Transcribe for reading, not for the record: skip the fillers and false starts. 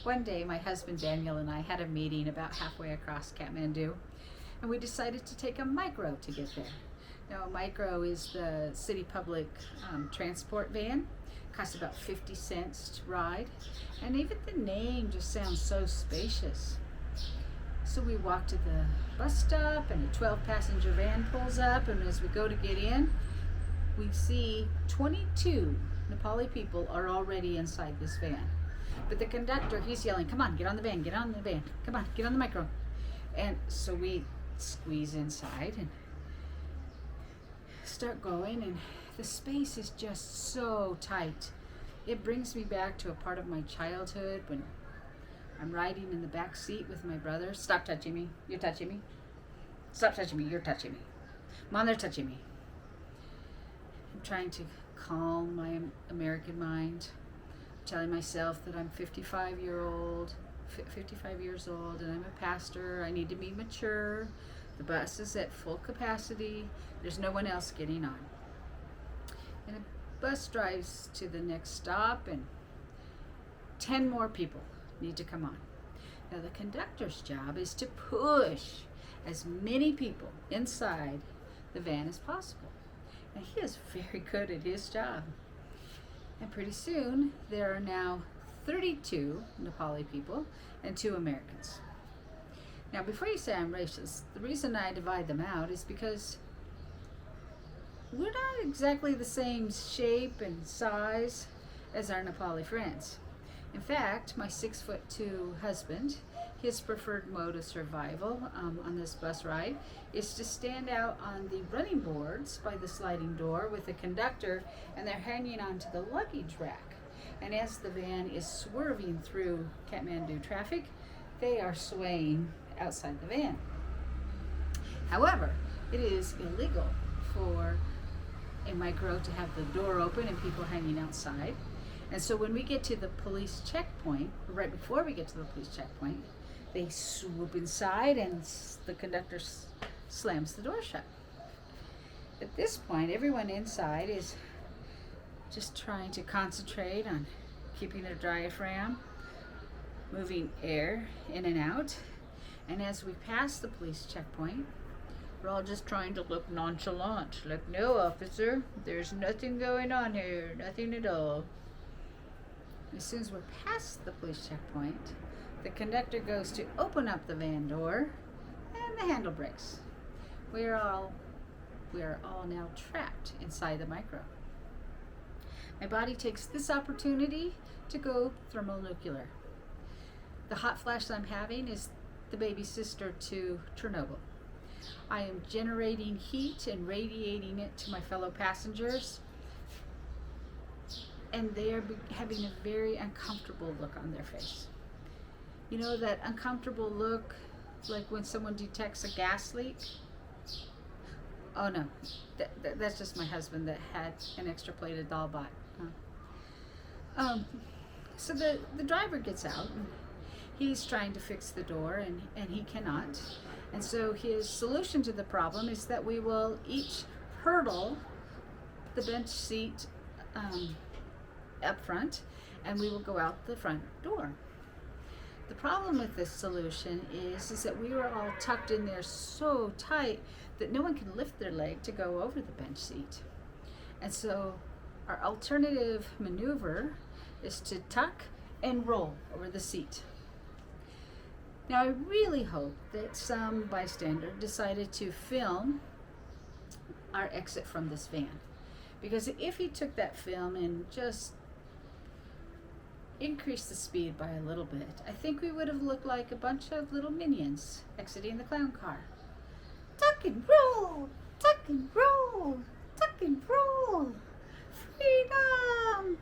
One day, my husband Daniel and I had a meeting about halfway across Kathmandu, and we decided to take a micro to get there. Now, a micro is the city public transport van. Costs about 50 cents to ride, and even the name just sounds so spacious. So we walk to the bus stop, and a 12-passenger van pulls up, and as we go to get in, we see 22 Nepali people are already inside this van. But the conductor, he's yelling, "Come on, get on the van, get on the van. Come on, get on the micro." And so we squeeze inside and start going, and the space is just so tight. It brings me back to a part of my childhood when I'm riding in the back seat with my brother. "Stop touching me. You're touching me. Stop touching me. You're touching me. Mom, they're touching me." I'm trying to calm my American mind, telling myself that I'm 55 years old, and I'm a pastor. I need to be mature. The bus is at full capacity. There's no one else getting on. And a bus drives to the next stop, and 10 more people need to come on. Now, the conductor's job is to push as many people inside the van as possible. And he is very good at his job. And pretty soon, there are now 32 Nepali people and 2 Americans. Now, before you say I'm racist, the reason I divide them out is because we're not exactly the same shape and size as our Nepali friends. In fact, my 6'2" husband, his preferred mode of survival on this bus ride is to stand out on the running boards by the sliding door with the conductor, and they're hanging onto the luggage rack. And as the van is swerving through Kathmandu traffic, they are swaying outside the van. However, it is illegal for a micro to have the door open and people hanging outside. And so when we get to the police checkpoint, right before we get to the police checkpoint, they swoop inside and the conductor slams the door shut. At this point, everyone inside is just trying to concentrate on keeping their diaphragm, moving air in and out. And as we pass the police checkpoint, we're all just trying to look nonchalant, like, "No, officer, there's nothing going on here, nothing at all." As soon as we're past the police checkpoint, the conductor goes to open up the van door, and the handle breaks. We are all now trapped inside the micro. My body takes this opportunity to go thermonuclear. The hot flash I'm having is the baby sister to Chernobyl. I am generating heat and radiating it to my fellow passengers, and they are having a very uncomfortable look on their face. You know that uncomfortable look like when someone detects a gas leak? Oh no, that's just my husband that had an extra plate of dal bhat. So the driver gets out, and he's trying to fix the door, and he cannot. And so his solution to the problem is that we will each hurdle the bench seat up front, and we will go out the front door. The problem with this solution is that we were all tucked in there so tight that no one can lift their leg to go over the bench seat. And so our alternative maneuver is to tuck and roll over the seat. Now, I really hope that some bystander decided to film our exit from this van, because if he took that film and just increased the speed by a little bit, I think we would have looked like a bunch of little minions exiting the clown car. Tuck and roll, tuck and roll, tuck and roll, freedom!